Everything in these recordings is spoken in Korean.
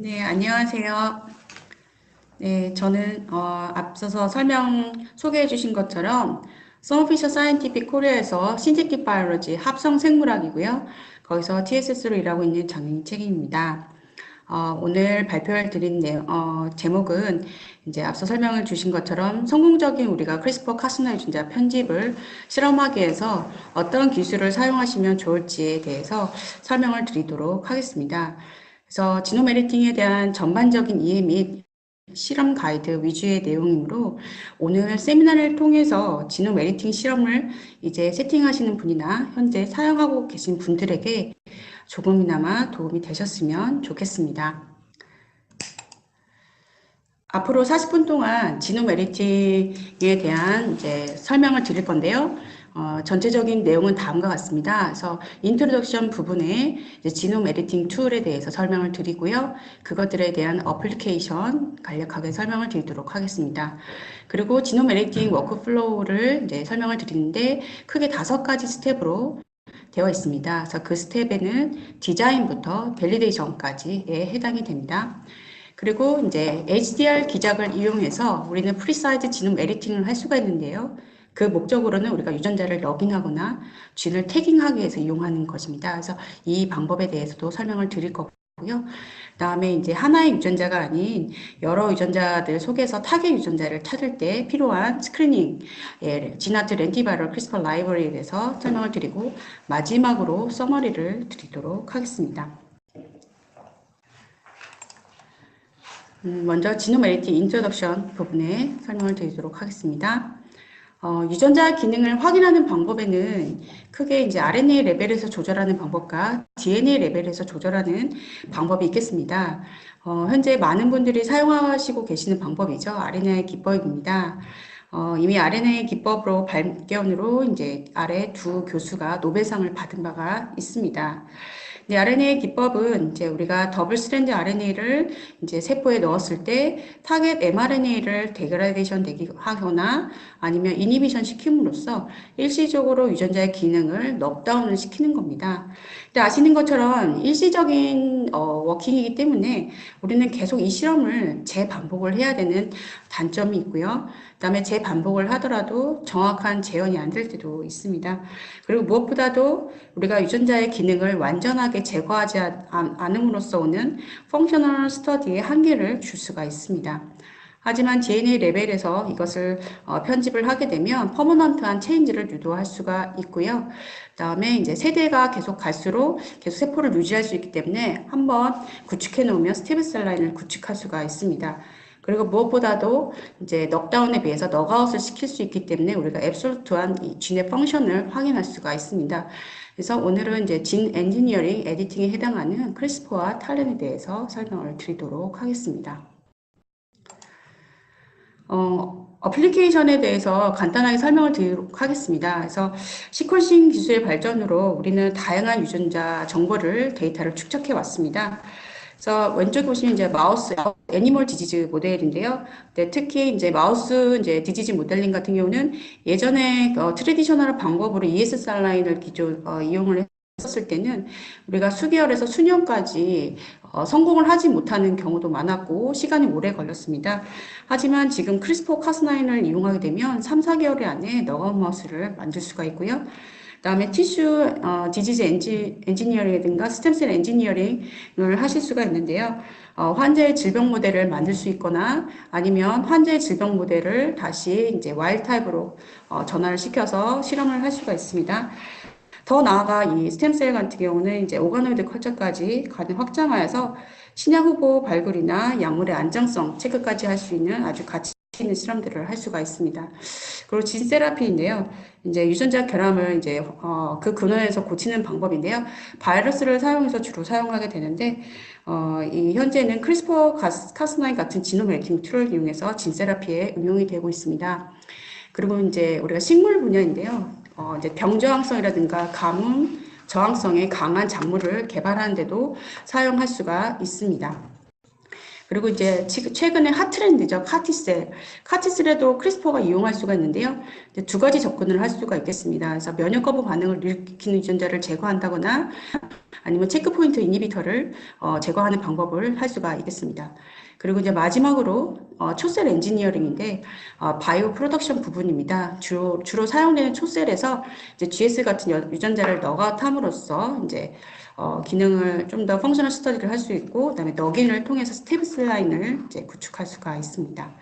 네, 안녕하세요. 네, 저는 앞서서 소개해 주신 것처럼 서머피셔 사이언티픽 코리아에서 신체틱 바이올로지 합성 생물학이고요. 거기서 TSS로 일하고 있는 정인책입니다. 오늘 발표할 드린 제목은 이제 앞서 설명을 주신 것처럼 성공적인 우리가 크리스퍼 카스나 유전자 편집을 실험하기 위해서 어떤 기술을 사용하시면 좋을지에 대해서 설명을 드리도록 하겠습니다. 그래서 지노 에디팅에 대한 전반적인 이해 및 실험 가이드 위주의 내용이므로 오늘 세미나를 통해서 지노 에디팅 실험을 이제 세팅하시는 분이나 현재 사용하고 계신 분들에게 조금이나마 도움이 되셨으면 좋겠습니다. 앞으로 40분 동안 지노 에디팅에 대한 이제 설명을 드릴 건데요. 전체적인 내용은 다음과 같습니다. 그래서 인트로덕션 부분에 지노 에디팅 툴에 대해서 설명을 드리고요. 그것들에 대한 어플리케이션 간략하게 설명을 드리도록 하겠습니다. 그리고 지노 에디팅 워크플로우를 이제 설명을 드리는데 크게 5가지 스텝으로 되어 있습니다. 그래서 그 스텝에는 디자인부터 밸리데이션까지에 해당이 됩니다. 그리고 이제 HDR 기작을 이용해서 우리는 프리사이즈 지놈 에디팅을 할 수가 있는데요. 그 목적으로는 우리가 유전자를 러깅하거나 쥐를 태깅하기 위해서 이용하는 것입니다. 그래서 이 방법에 대해서도 설명을 드릴 거고요. 그다음에 이제 하나의 유전자가 아닌 여러 유전자들 속에서 타겟 유전자를 찾을 때 필요한 스크리닝, 지나트 렌티바이럴 크리스퍼 라이브러리에 대해서 설명을 드리고 마지막으로 서머리를 드리도록 하겠습니다. 먼저 지노 에디팅 인트로덕션 부분에 설명을 드리도록 하겠습니다. 유전자 기능을 확인하는 방법에는 크게 이제 RNA 레벨에서 조절하는 방법과 DNA 레벨에서 조절하는 방법이 있겠습니다. 현재 많은 분들이 사용하시고 계시는 방법이죠. RNA 기법입니다. 이미 RNA 기법으로 발견으로 이제 아래 두 교수가 노벨상을 받은 바가 있습니다. RNA 기법은 이제 우리가 더블 스트랜드 RNA를 이제 세포에 넣었을 때 타겟 mRNA를 데그라데이션 하거나 아니면 이니비션 시킴으로써 일시적으로 유전자의 기능을 넉다운을 시키는 겁니다. 근데 아시는 것처럼 일시적인 워킹이기 때문에 우리는 계속 이 실험을 재반복을 해야 되는 단점이 있고요. 그다음에 재반복을 하더라도 정확한 재현이 안 될 때도 있습니다. 그리고 무엇보다도 우리가 유전자의 기능을 완전하게 제거하지 않음으로써 오는 펑셔널 스터디의 한계를 줄 수가 있습니다. 하지만 DNA 레벨에서 이것을 편집을 하게 되면 퍼머넌트한 체인지를 유도할 수가 있고요. 그다음에 이제 세대가 계속 갈수록 계속 세포를 유지할 수 있기 때문에 한번 구축해 놓으면 스테ム 셀 라인을 구축할 수가 있습니다. 그리고 무엇보다도 이제 넉다운에 비해서 넉아웃을 시킬 수 있기 때문에 우리가 앱솔루트한 이 진의 펑션을 확인할 수가 있습니다. 그래서 오늘은 이제 진 엔지니어링 에디팅에 해당하는 크리스퍼와 탈렌에 대해서 설명을 드리도록 하겠습니다. 어플리케이션에 대해서 간단하게 설명을 드리도록 하겠습니다. 그래서 시퀀싱 기술의 발전으로 우리는 다양한 유전자 정보를 데이터를 축적해 왔습니다. 그래서 왼쪽에 보시면 이제 마우스 애니멀 디지즈 모델인데요. 네, 특히 이제 마우스 이제 디지즈 모델링 같은 경우는 예전에 트레디셔널 방법으로 ESR 라인을 이용을 했었을 때는 우리가 수개월에서 수년까지 성공을 하지 못하는 경우도 많았고 시간이 오래 걸렸습니다. 하지만 지금 크리스퍼 카스9을 이용하게 되면 3, 4개월 안에 너가웃 마우스를 만들 수가 있고요. 그다음에 티슈 디지즈 엔지니어링이든가 스템셀 엔지니어링을 하실 수가 있는데요. 환자의 질병 모델을 만들 수 있거나 아니면 환자의 질병 모델을 다시 이제 와일드 타입으로 전환을 시켜서 실험을 할 수가 있습니다. 더 나아가 이 스템셀 같은 경우는 이제 오가노이드 컬처까지 가능 확장하여서 신약 후보 발굴이나 약물의 안정성 체크까지 할 수 있는 아주 가치 있는 실험들을 할 수가 있습니다. 그리고 진 세라피인데요. 이제 유전자 결함을 이제 그 근원에서 고치는 방법인데요. 바이러스를 사용해서 주로 사용하게 되는데 이 현재는 크리스퍼 카스9 같은 지노 에디팅 툴을 이용해서 진 세라피에 응용이 되고 있습니다. 그리고 이제 우리가 식물 분야인데요. 이제 병 저항성이라든가 가뭄 저항성에 강한 작물을 개발하는 데도 사용할 수가 있습니다. 그리고 이제 최근에 핫트렌드죠. 카티셀. 카티셀에도 크리스퍼가 이용할 수가 있는데요. 두 가지 접근을 할 수가 있겠습니다. 그래서 면역 거부 반응을 일으키는 유전자를 제거한다거나 아니면 체크포인트 이니비터를 제거하는 방법을 할 수가 있겠습니다. 그리고 이제 마지막으로 초셀 엔지니어링인데 바이오 프로덕션 부분입니다. 주로 사용되는 초셀에서 이제 GS 같은 유전자를 너가탐으로써 이제 기능을 좀 더 펑셔널 스터디를 할 수 있고, 그다음에 너긴을 통해서 스테ム 라인을 이제 구축할 수가 있습니다.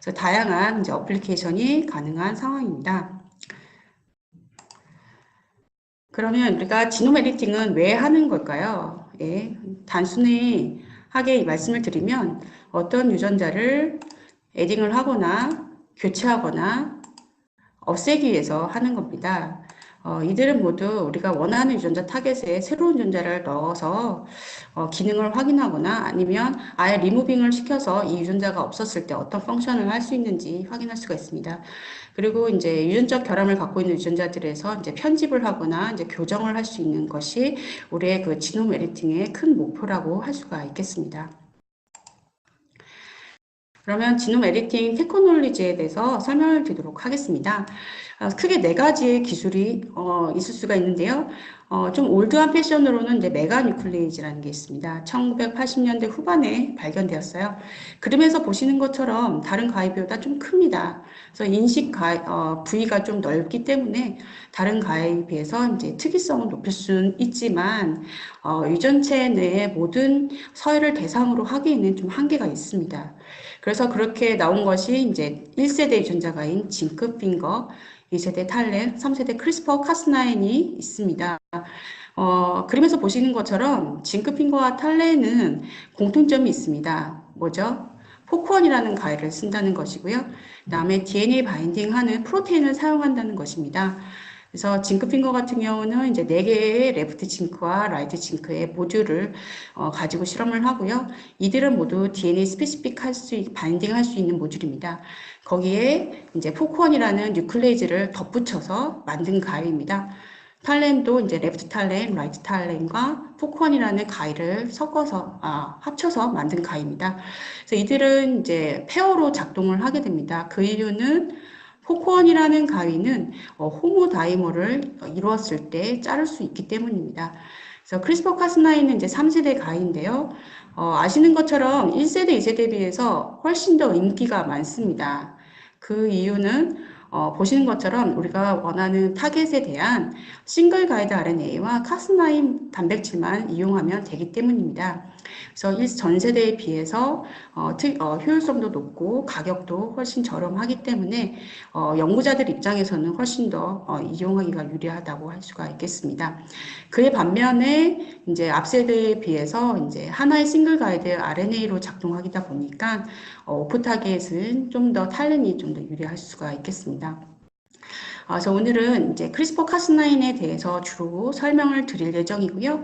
그래서 다양한 이제 어플리케이션이 가능한 상황입니다. 그러면 우리가 지놈 에디팅은 왜 하는 걸까요? 예, 단순히 하게 말씀을 드리면 어떤 유전자를 에딩을 하거나 교체하거나 없애기 위해서 하는 겁니다. 이들은 모두 우리가 원하는 유전자 타겟에 새로운 유전자를 넣어서 기능을 확인하거나 아니면 아예 리무빙을 시켜서 이 유전자가 없었을 때 어떤 펑션을 할 수 있는지 확인할 수가 있습니다. 그리고 이제 유전적 결함을 갖고 있는 유전자들에서 이제 편집을 하거나 이제 교정을 할 수 있는 것이 우리의 그 지놈 에디팅의 큰 목표라고 할 수가 있겠습니다. 그러면 지놈 에디팅 테크놀로지에 대해서 설명을 드리도록 하겠습니다. 크게 네 가지의 기술이 있을 수가 있는데요. 좀 올드한 패션으로는 이제 메가뉴클레이즈라는 게 있습니다. 1980년대 후반에 발견되었어요. 그림에서 보시는 것처럼 다른 가위비보다 좀 큽니다. 그래서 부위가 좀 넓기 때문에 다른 가위에 비해서 이제 특이성을 높일 수는 있지만 유전체 내의 모든 서열을 대상으로 하기에는 좀 한계가 있습니다. 그래서 그렇게 나온 것이 이제 1세대 유전자가인 징크핑거, 2세대 탈렌, 3세대 크리스퍼 카스9이 있습니다. 그림에서 보시는 것처럼 징크핑거와 탈렌은 공통점이 있습니다. 뭐죠? 포크원이라는 가위를 쓴다는 것이고요. 그 다음에 DNA 바인딩하는 프로테인을 사용한다는 것입니다. 그래서 징크핑거 같은 경우는 이제 4개의 레프트 징크와 라이트 징크의 모듈을 가지고 실험을 하고요. 이들은 모두 DNA 스페시픽 바인딩 할 수 있는 모듈입니다. 거기에 이제 포크원이라는 뉴클레이즈를 덧붙여서 만든 가위입니다. 탈렌도 이제 레프트 탈렌, 라이트 탈렌과 포크원이라는 가위를 합쳐서 만든 가위입니다. 그래서 이들은 이제 페어로 작동을 하게 됩니다. 그 이유는 포크원이라는 가위는 호모다이머를 이루었을 때 자를 수 있기 때문입니다. 그래서 크리스퍼 카스9은 이제 3세대 가위인데요. 아시는 것처럼 1세대, 2세대에 비해서 훨씬 더 인기가 많습니다. 그 이유는 보시는 것처럼 우리가 원하는 타겟에 대한 싱글 가이드 RNA와 카스9 단백질만 이용하면 되기 때문입니다. 그래서 전 세대에 비해서 효율성도 높고 가격도 훨씬 저렴하기 때문에 연구자들 입장에서는 훨씬 더 이용하기가 유리하다고 할 수가 있겠습니다. 그에 반면에 이제 앞 세대에 비해서 이제 하나의 싱글 가이드 RNA로 작동하기다 보니까 오프 타겟은 좀 더 탈렌이 좀 더 유리할 수가 있겠습니다. 그래서 오늘은 이제 크리스퍼 카스9에 대해서 주로 설명을 드릴 예정이고요.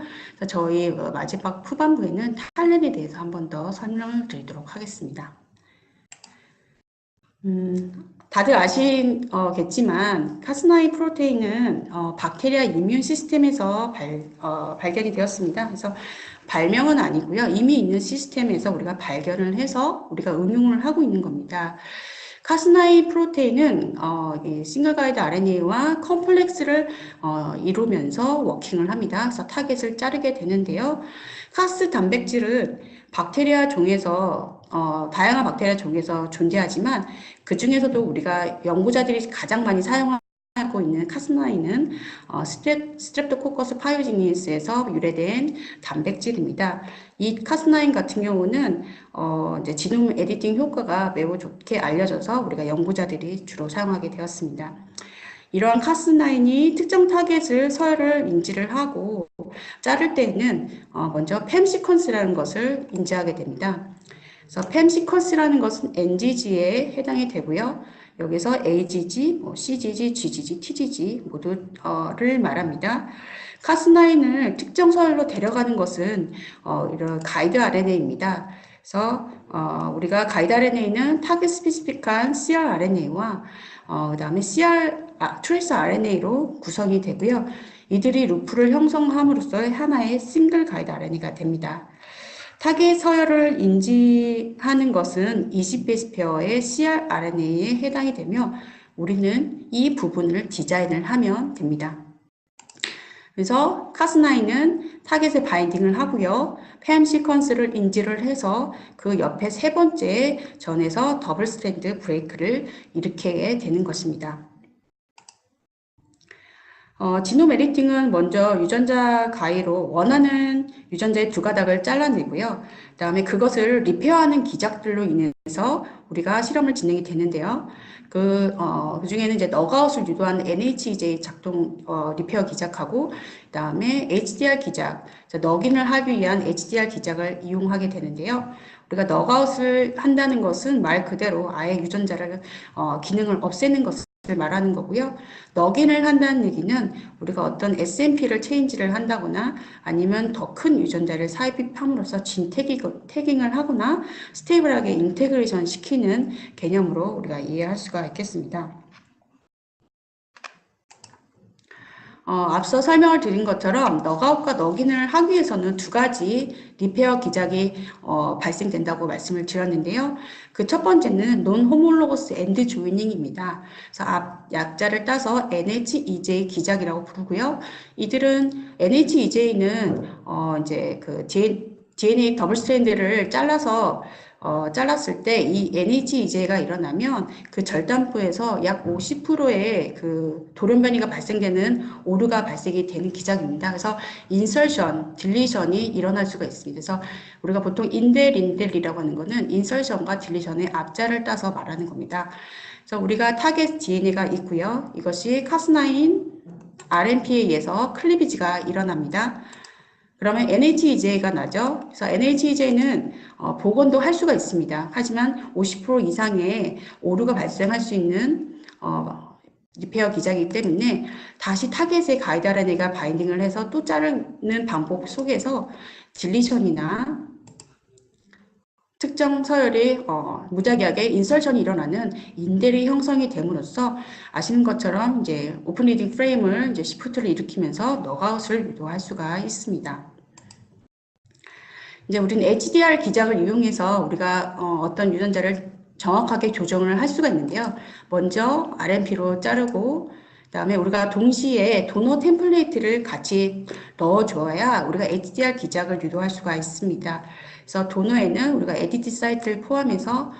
저희 마지막 후반부에는 탈렌에 대해서 한 번 더 설명을 드리도록 하겠습니다. 다들 아시겠지만 카스9 프로테인은 박테리아 이뮨 시스템에서 발견이 되었습니다. 그래서 발명은 아니고요. 이미 있는 시스템에서 우리가 발견을 해서 우리가 응용을 하고 있는 겁니다. 카스9 프로테인은 싱글 가이드 RNA와 컴플렉스를 이루면서 워킹을 합니다. 그래서 타겟을 자르게 되는데요. 카스 단백질은 박테리아 종에서 다양한 박테리아 종에서 존재하지만 그 중에서도 우리가 연구자들이 가장 많이 사용하고 있는 카스9는 스트랩토코커스 파이오지니스에서 유래된 단백질입니다. 이 카스9 같은 경우는 이제 지놈 에디팅 효과가 매우 좋게 알려져서 우리가 연구자들이 주로 사용하게 되었습니다. 이러한 카스9이 특정 타겟을 서열을 인지를 하고 자를 때에는 먼저 팸 시퀀스라는 것을 인지하게 됩니다. 그래서 팸 시퀀스라는 것은 NGG에 해당이 되고요. 여기서 AGG, CGG, GGG, TGG 모두를 말합니다. 카스9을 특정 서열로 데려가는 것은 이런 가이드 RNA입니다. 그래서 우리가 가이드 RNA는 타겟 스페시픽한 CrRNA와 그 다음에 트레이스 RNA로 구성이 되고요. 이들이 루프를 형성함으로써 하나의 싱글 가이드 RNA가 됩니다. 타겟 서열을 인지하는 것은 20베이스 페어의 CrRNA에 해당이 되며 우리는 이 부분을 디자인을 하면 됩니다. 그래서 카스9은 타겟에 바인딩을 하고요. 팸 시퀀스를 인지를 해서 그 옆에 세 번째 전에서 더블 스트랜드 브레이크를 일으키게 되는 것입니다. 지노 에디팅은 먼저 유전자 가위로 원하는 유전자의 두 가닥을 잘라내고요. 그 다음에 그것을 리페어하는 기작들로 인해서 우리가 실험을 진행이 되는데요. 그 중에는 이제 너가웃을 유도하는 NHEJ 작동, 리페어 기작하고, 그 다음에 HDR 기작, 넉인을 하기 위한 HDR 기작을 이용하게 되는데요. 우리가 너가웃을 한다는 것은 말 그대로 아예 유전자를, 기능을 없애는 것을 말하는 거고요. 넉인을 한다는 얘기는 우리가 어떤 SNP를 체인지를 한다거나 아니면 더 큰 유전자를 삽입함으로써 진 태깅을 하거나 스테이블하게 인테그레이션 시키는 개념으로 우리가 이해할 수가 있겠습니다. 앞서 설명을 드린 것처럼 너가웃과 넉인을 하기 위해서는 두 가지 리페어 기작이 발생된다고 말씀을 드렸는데요. 그 첫 번째는 논 호몰로거스 엔드 조이닝입니다. 그래서 앞 약자를 따서 NHEJ 기작이라고 부르고요. 이들은 NHEJ는 이제 그 DNA 더블 스트랜드를 잘랐을 때 이 NHEJ가 일어나면 그 절단부에서 약 50%의 그 돌연변이가 발생되는 오류가 발생이 되는 기작입니다. 그래서 인설션, 딜리션이 일어날 수가 있습니다. 그래서 우리가 보통 인델이라고 하는 거는 인설션과 딜리션의 앞자를 따서 말하는 겁니다. 그래서 우리가 타겟 DNA가 있고요. 이것이 카스9 RNP에 의해서 클리비지가 일어납니다. 그러면 NHEJ가 나죠. 그래서 NHEJ는 복원도 할 수가 있습니다. 하지만 50% 이상의 오류가 발생할 수 있는 리페어 기작이기 때문에 다시 타겟에 가이드 RNA가 바인딩을 해서 또 자르는 방법 속에서 딜리션이나 특정 서열이 무작위하게 인설션이 일어나는 인델이 형성이 됨으로써 아시는 것처럼 이제 오픈 리딩 프레임을 이제 시프트를 일으키면서 너가웃을 유도할 수가 있습니다. 이제 우리는 HDR 기작을 이용해서 우리가 어떤 유전자를 정확하게 조정을 할 수가 있는데요. 먼저 RNP로 자르고 그다음에 우리가 동시에 도너 템플레이트를 같이 넣어줘야 우리가 HDR 기작을 유도할 수가 있습니다. 그래서 도너에는 우리가 에디트 사이트를 포함해서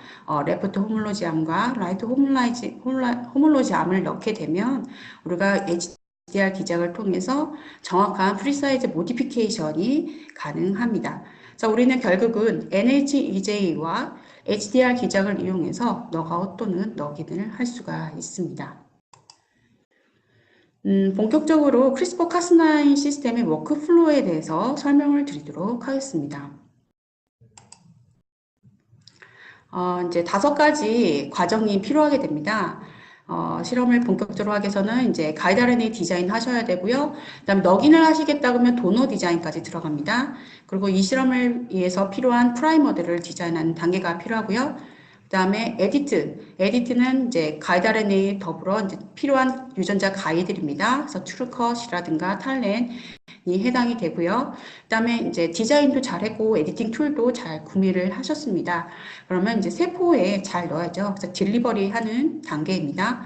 레프트 호몰로지암과 라이트 호몰로지암을 넣게 되면 우리가 HDR 기작을 통해서 정확한 프리사이즈 모디피케이션이 가능합니다. 그래서 우리는 결국은 NHEJ와 HDR 기작을 이용해서 너가웃 또는 넉인을 할 수가 있습니다. 본격적으로 크리스퍼 카스9 시스템의 워크플로우에 대해서 설명을 드리도록 하겠습니다. 이제 5가지 과정이 필요하게 됩니다. 실험을 본격적으로 하기 위해서는 이제 가이드 RNA 디자인 하셔야 되고요. 그다음에 넉인을 하시겠다 그러면 도너 디자인까지 들어갑니다. 그리고 이 실험을 위해서 필요한 프라이머들을 디자인하는 단계가 필요하고요. 그다음에 에디트는 이제 가이드 RNA 더불어 이제 필요한 유전자 가이드입니다. 그래서 트루컷이라든가 탈렌이 해당이 되고요. 그다음에 이제 디자인도 잘했고 에디팅 툴도 잘 구매를 하셨습니다. 그러면 이제 세포에 잘 넣어야죠. 그래서 딜리버리 하는 단계입니다.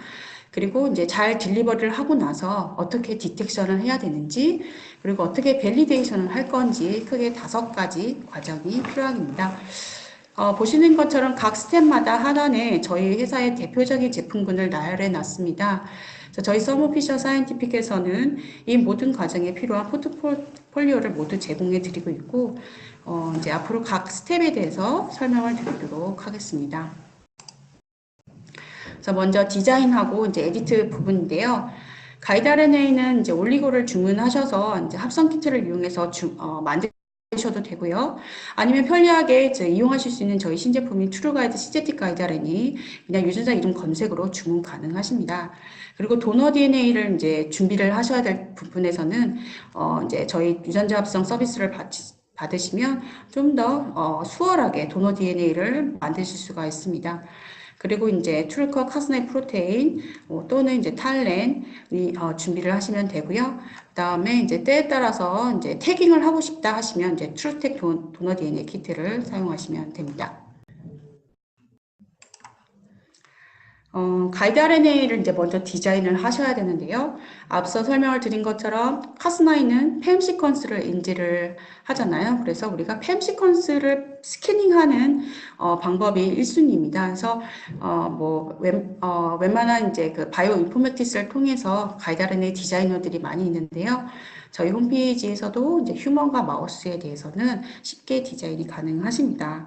그리고 이제 잘 딜리버리를 하고 나서 어떻게 디텍션을 해야 되는지, 그리고 어떻게 밸리데이션을 할 건지 크게 5가지 과정이 필요합니다. 보시는 것처럼 각 스텝마다 하단에 저희 회사의 대표적인 제품군을 나열해 놨습니다. 저희 서머피셔 사이언티픽에서는 이 모든 과정에 필요한 포트폴리오를 모두 제공해 드리고 있고, 이제 앞으로 각 스텝에 대해서 설명을 드리도록 하겠습니다. 그래서 먼저 디자인하고 이제 에디트 부분인데요. 가이드 RNA는 이제 올리고를 주문하셔서 이제 합성 키트를 이용해서 만드셔도 되고요. 아니면 편리하게 이용하실 수 있는 저희 신제품인 트루가이드 시제틱 가이드 RNA 그냥 유전자 이름 검색으로 주문 가능하십니다. 그리고 도너 DNA를 이제 준비를 하셔야 될 부분에서는 이제 저희 유전자 합성 서비스를 받으시면 좀 더 수월하게 도너 DNA를 만드실 수가 있습니다. 그리고 이제 트루컷 카스9 프로테인 또는 이제 탈렌이 준비를 하시면 되고요. 그다음에 이제 때에 따라서 이제 태깅을 하고 싶다 하시면 이제 트루텍 도너 DNA 키트를 사용하시면 됩니다. 가이드 RNA를 이제 먼저 디자인을 하셔야 되는데요. 앞서 설명을 드린 것처럼 카스9은 팸 시퀀스를 인지를 하잖아요. 그래서 우리가 팸 시퀀스를 스캐닝하는 방법이 1순위입니다. 그래서 웬만한 이제 그 바이오 인포메틱스를 통해서 가이드 RNA 디자이너들이 많이 있는데요. 저희 홈페이지에서도 이제 휴먼과 마우스에 대해서는 쉽게 디자인이 가능하십니다.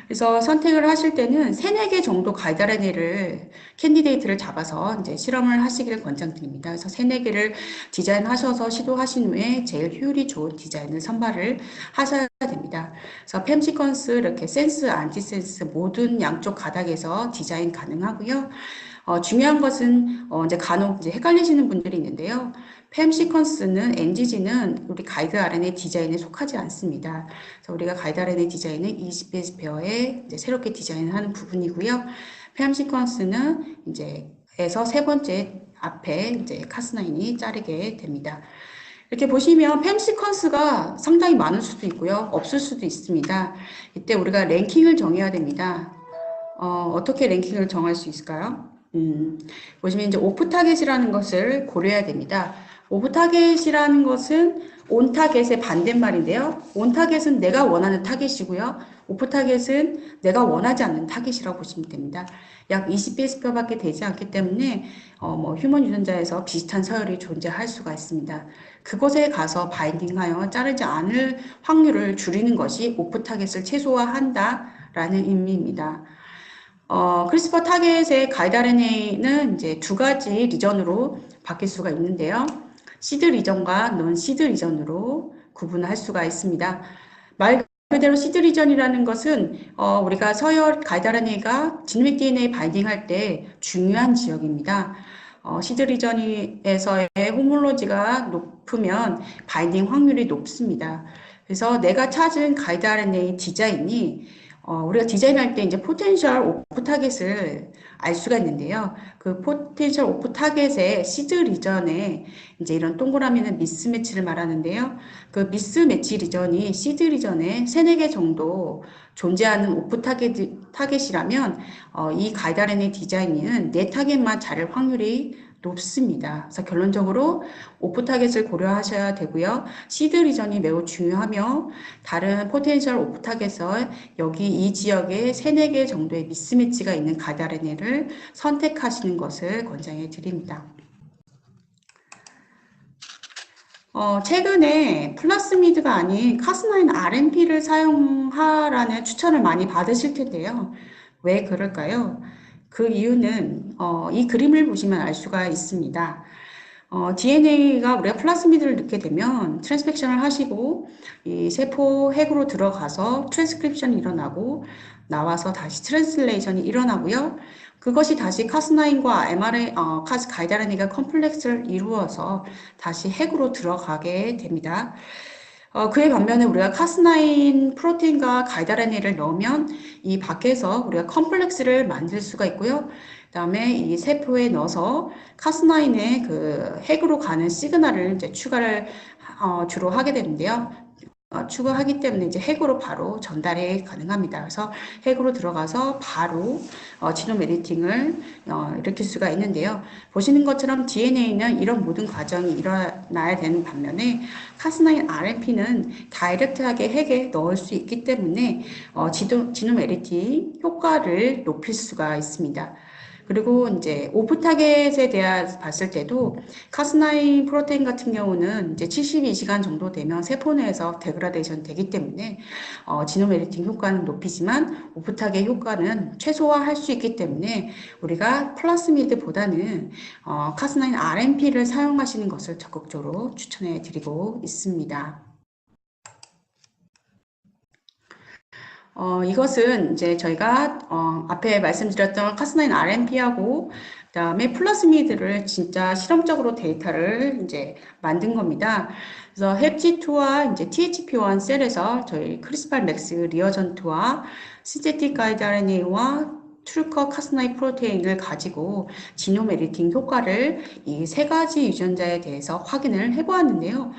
그래서 선택을 하실 때는 3, 4개 정도 가이드 RNA를 캔디데이트를 잡아서 이제 실험을 하시기를 권장드립니다. 그래서 3, 4개를 디자인하셔서 시도하신 후에 제일 효율이 좋은 디자인을 선발을 하셔야 됩니다. 그래서 팸 시퀀스 이렇게 센스, 안티센스 모든 양쪽 가닥에서 디자인 가능하고요. 중요한 것은 이제 간혹 이제 헷갈리시는 분들이 있는데요. 팸 시퀀스는 NGG는 우리 가이드 RNA 디자인에 속하지 않습니다. 그래서 우리가 가이드 RNA 디자인은 20베이스 페어에 이제 새롭게 디자인하는 부분이고요. 팸 시퀀스는 이제 에서 세 번째 앞에 이제 카스9이 자르게 됩니다. 이렇게 보시면 팸 시퀀스가 상당히 많을 수도 있고요. 없을 수도 있습니다. 이때 우리가 랭킹을 정해야 됩니다. 어떻게 랭킹을 정할 수 있을까요? 보시면 이제 오프 타겟이라는 것을 고려해야 됩니다. 오프 타겟이라는 것은 온 타겟의 반대말인데요. 온 타겟은 내가 원하는 타겟이고요. 오프 타겟은 내가 원하지 않는 타겟이라고 보시면 됩니다. 약 20베이스표밖에 되지 않기 때문에 휴먼 유전자에서 비슷한 서열이 존재할 수가 있습니다. 그곳에 가서 바인딩하여 자르지 않을 확률을 줄이는 것이 오프 타겟을 최소화한다라는 의미입니다. 크리스퍼 타겟의 가이드 RNA는 이제 2가지 리전으로 바뀔 수가 있는데요. 시드 리전과 논 시드 리전으로 구분할 수가 있습니다. 말 그대로 시드 리전이라는 것은 우리가 서열 가이드 RNA가 지노믹 DNA 바인딩할 때 중요한 지역입니다. 시드 리전에서의 호몰로지가 높으면 바인딩 확률이 높습니다. 그래서 내가 찾은 가이드 RNA 디자인이 우리가 디자인할 때 이제 포텐셜 오프 타겟을 알 수가 있는데요. 그 포텐셜 오프 타겟의 시드 리전에 이제 이런 동그라미는 미스매치를 말하는데요. 그 미스매치 리전이 시드 리전에 3, 4개 정도 존재하는 오프 타겟이라면 이 가이드 RNA 디자인은 내 타겟만 자를 확률이 높습니다. 그래서 결론적으로 오프 타겟을 고려하셔야 되고요. 시드 리전이 매우 중요하며 다른 포텐셜 오프 타겟을 여기 이 지역에 3, 4개 정도의 미스매치가 있는 가이드 RNA를 선택하시는 것을 권장해 드립니다. 최근에 플라스미드가 아닌 카스9 RNP를 사용하라는 추천을 많이 받으실 텐데요. 왜 그럴까요? 그 이유는 이 그림을 보시면 알 수가 있습니다. DNA가 우리가 플라스미드를 넣게 되면 트랜스펙션을 하시고 이 세포 핵으로 들어가서 트랜스크립션이 일어나고 나와서 다시 트랜슬레이션이 일어나고요. 그것이 다시 카스9과 mRNA, 카스 가이드 RNA가 컴플렉스를 이루어서 다시 핵으로 들어가게 됩니다. 그에 반면에 우리가 카스9 프로테인과 가이드 RNA를 넣으면 이 밖에서 우리가 컴플렉스를 만들 수가 있고요. 그다음에 이 세포에 넣어서 카스9의 그 핵으로 가는 시그널을 이제 추가를 주로 하게 되는데요. 추가하기 때문에 이제 핵으로 바로 전달이 가능합니다. 그래서 핵으로 들어가서 바로 지놈 에디팅을 일으킬 수가 있는데요. 보시는 것처럼 DNA는 이런 모든 과정이 일어나야 되는 반면에 카스9 RNP는 다이렉트하게 핵에 넣을 수 있기 때문에 지놈 에디팅 효과를 높일 수가 있습니다. 그리고 이제 오프 타겟에 대해 봤을 때도 카스9 프로테인 같은 경우는 이제 72시간 정도 되면 세포 내에서 데그라데이션 되기 때문에 지노 에디팅 효과는 높이지만 오프 타겟 효과는 최소화할 수 있기 때문에 우리가 플라스미드보다는 카스9 RNP를 사용하시는 것을 적극적으로 추천해 드리고 있습니다. 이것은 이제 저희가 앞에 말씀드렸던 카스9 RNP하고 그다음에 플라스미드를 진짜 실험적으로 데이터를 이제 만든 겁니다. 그래서 햅G2와 이제 THP1 셀에서 저희 크리스팔 맥스 리어전트와 신세틱 가이드 RNA와 트루커 카스9 프로테인을 가지고 지놈 에디팅 효과를 이 3가지 유전자에 대해서 확인을 해보았는데요.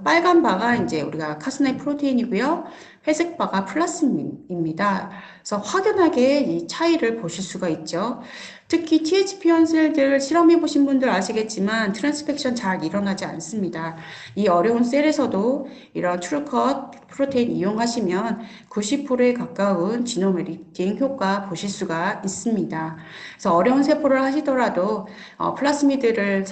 빨간 바가 이제 우리가 카스9 프로테인이고요. 회색 바가 플라스입니다. 그래서 확연하게 이 차이를 보실 수가 있죠. 특히 THP1 셀들 실험해 보신 분들 아시겠지만 트랜스펙션 잘 일어나지 않습니다. 이 어려운 셀에서도 이런 트루컷 프로테인 이용하시면 90%에 가까운 지노 에디팅 효과 보실 수가 있습니다. 그래서 어려운 세포를 하시더라도 플라스미드는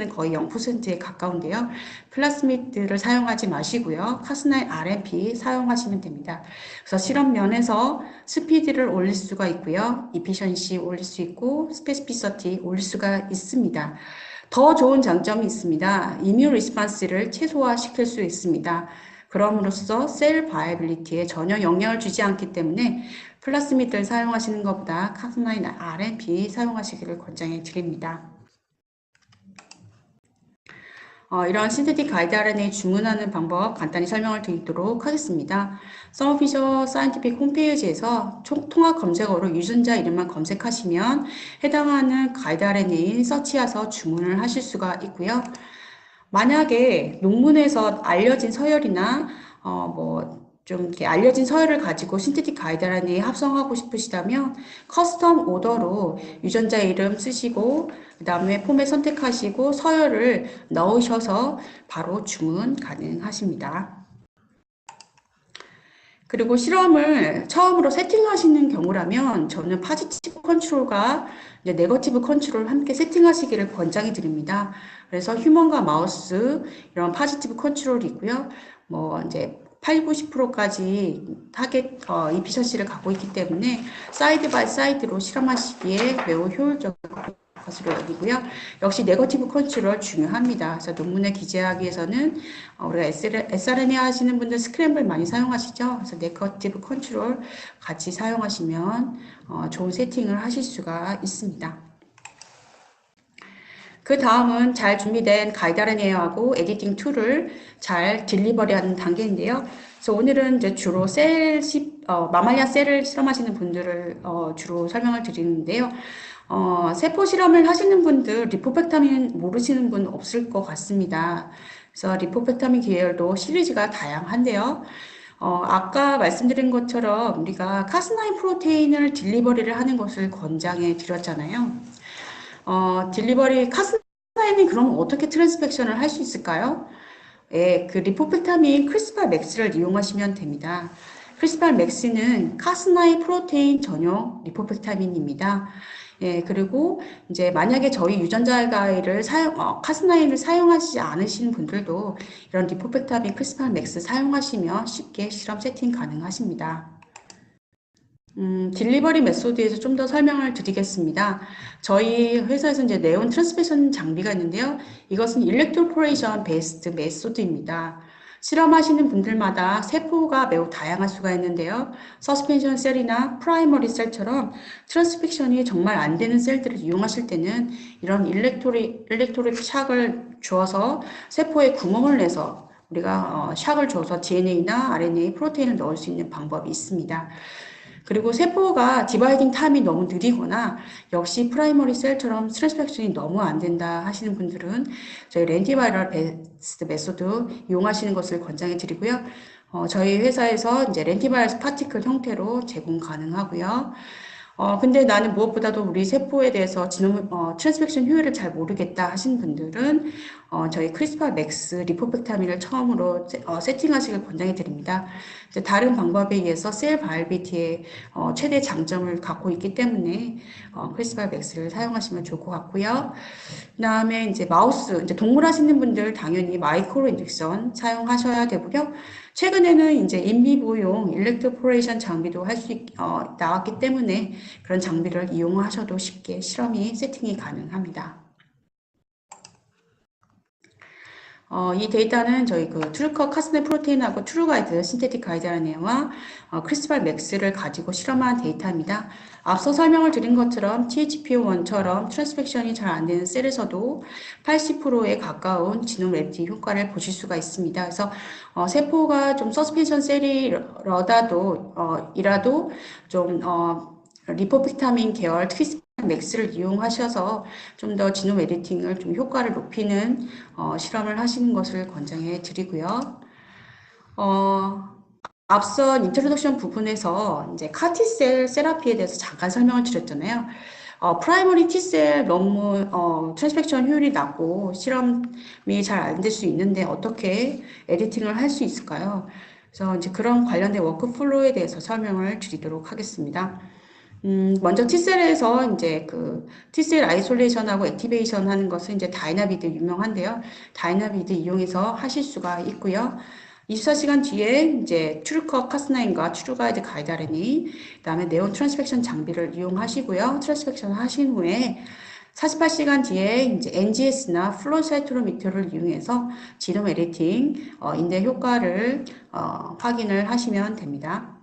거의 0%에 가까운데요. 플라스미드를 사용하지 마시고요. 카스나인 RNP 사용하시면 됩니다. 그래서 실험 면에서 스피드를 올릴 수가 있고요. 이피션시 올릴 수 있고 스페시피서티 올릴 수가 있습니다. 더 좋은 장점이 있습니다. 이뮤 리스판스를 최소화시킬 수 있습니다. 그럼으로써 셀 바이빌리티에 전혀 영향을 주지 않기 때문에 플라스미드를 사용하시는 것보다 카스나인 RNP 사용하시기를 권장해 드립니다. 이런 신테틱 가이드 RNA 주문하는 방법 간단히 설명을 드리도록 하겠습니다. 서머피셔 사이언티픽 홈페이지에서 통합 검색어로 유전자 이름만 검색하시면 해당하는 가이드 RNA 서치해서 주문을 하실 수가 있고요. 만약에 논문에서 알려진 서열이나 좀 이렇게 알려진 서열을 가지고 신테틱 가이드라인에 합성하고 싶으시다면 커스텀 오더로 유전자 이름 쓰시고 그 다음에 폼에 선택하시고 서열을 넣으셔서 바로 주문 가능하십니다. 그리고 실험을 처음으로 세팅하시는 경우라면 저는 파지티브 컨트롤과 네거티브 컨트롤 함께 세팅하시기를 권장해 드립니다. 그래서 휴먼과 마우스 이런 파지티브 컨트롤이 있고요. 이제 8, 90%까지 타겟 이피션시를 갖고 있기 때문에 사이드 바이 사이드로 실험하시기에 매우 효율적인 것으로 여기고요. 역시 네거티브 컨트롤 중요합니다. 그래서 논문에 기재하기 위해서는 우리가 sRNA 하시는 분들 스크램블 많이 사용하시죠. 그래서 네거티브 컨트롤 같이 사용하시면 좋은 세팅을 하실 수가 있습니다. 그 다음은 잘 준비된 가이드 RNA하고 에디팅 툴을 잘 딜리버리하는 단계인데요. 그래서 오늘은 이제 주로 마말리아 셀을 실험하시는 분들을 주로 설명을 드리는데요. 세포 실험을 하시는 분들 리포펙타민 모르시는 분 없을 것 같습니다. 그래서 리포펙타민 계열도 시리즈가 다양한데요. 아까 말씀드린 것처럼 우리가 카스나인 프로테인을 딜리버리를 하는 것을 권장해 드렸잖아요. 카스나인이 그럼 어떻게 트랜스펙션을 할 수 있을까요? 예, 그 리포펙타민 크리스팔 맥스를 이용하시면 됩니다. 크리스팔 맥스는 카스나인 프로테인 전용 리포펙타민입니다. 예, 그리고 이제 만약에 저희 유전자 가이를 카스나인을 사용하시지 않으시는 분들도 이런 리포펙타민 크리스팔 맥스 사용하시면 쉽게 실험 세팅 가능하십니다. 딜리버리 메소드에서 좀 더 설명을 드리겠습니다. 저희 회사에서 이제 네온 트랜스미션 장비가 있는데요. 이것은 일렉트로포레이션 베이스드 메소드입니다. 실험하시는 분들마다 세포가 매우 다양할 수가 있는데요. 서스펜션 셀이나 프라이머리 셀처럼 트랜스픽션이 정말 안 되는 셀들을 이용하실 때는 이런 일렉트릭 샥을 주어서 세포에 구멍을 내서 우리가 샥을 줘서 DNA나 RNA, 프로테인을 넣을 수 있는 방법이 있습니다. 그리고 세포가 디바이딩 타임이 너무 느리거나 역시 프라이머리 셀처럼 트랜스펙션이 너무 안 된다 하시는 분들은 저희 렌티바이럴 베스트 메소드 이용하시는 것을 권장해 드리고요. 저희 회사에서 이제 렌티바이럴 파티클 형태로 제공 가능하고요. 근데 나는 무엇보다도 우리 세포에 대해서 트랜스펙션 효율을 잘 모르겠다 하신 분들은 저희 크리스파 맥스 리포펙타민을 처음으로 세팅하시길 권장해 드립니다. 다른 방법에 의해서 셀 바이빌리티의 최대 장점을 갖고 있기 때문에 크리스파 맥스를 사용하시면 좋을 것 같고요. 그 다음에 이제 마우스, 이제 동물 하시는 분들 당연히 마이크로 인젝션 사용하셔야 되고요. 최근에는 이제 인비보용 일렉트로포레이션 장비도 나왔기 때문에 그런 장비를 이용하셔도 쉽게 실험이 세팅이 가능합니다. 이 데이터는 저희 그 트루컷 카스네 프로테인하고 트루가이드 신테틱 가이드라네와 크리스팔 맥스를 가지고 실험한 데이터입니다. 앞서 설명을 드린 것처럼 THP1처럼 트랜스펙션이 잘 안 되는 셀에서도 80%에 가까운 지놈 랩티 효과를 보실 수가 있습니다. 그래서 세포가 좀 서스펜션 셀이라도 좀 리포빅타민 계열 트위스트 맥스를 이용하셔서 좀 더 지놈 에디팅을 좀 효과를 높이는 실험을 하시는 것을 권장해 드리고요. 앞선 인트로덕션 부분에서 이제 카티셀 세라피에 대해서 잠깐 설명을 드렸잖아요. 프라이머리 T셀 너무 트랜스펙션 효율이 낮고 실험이 잘 안 될 수 있는데 어떻게 에디팅을 할 수 있을까요? 그래서 이제 그런 관련된 워크플로우에 대해서 설명을 드리도록 하겠습니다. 먼저 T셀에서 이제 그 T셀 아이솔레이션하고 액티베이션 하는 것은 이제 다이나비드 유명한데요. 다이나비드 이용해서 하실 수가 있고요. 24시간 뒤에 이제 트루커 카스나인과 트루가이드 가이드 RNA, 그다음에 네온 트랜스펙션 장비를 이용하시고요. 트랜스펙션 하신 후에 48시간 뒤에 이제 NGS나 플로우 사이토로미터를 이용해서 지놈 에디팅, 인대 효과를 확인을 하시면 됩니다.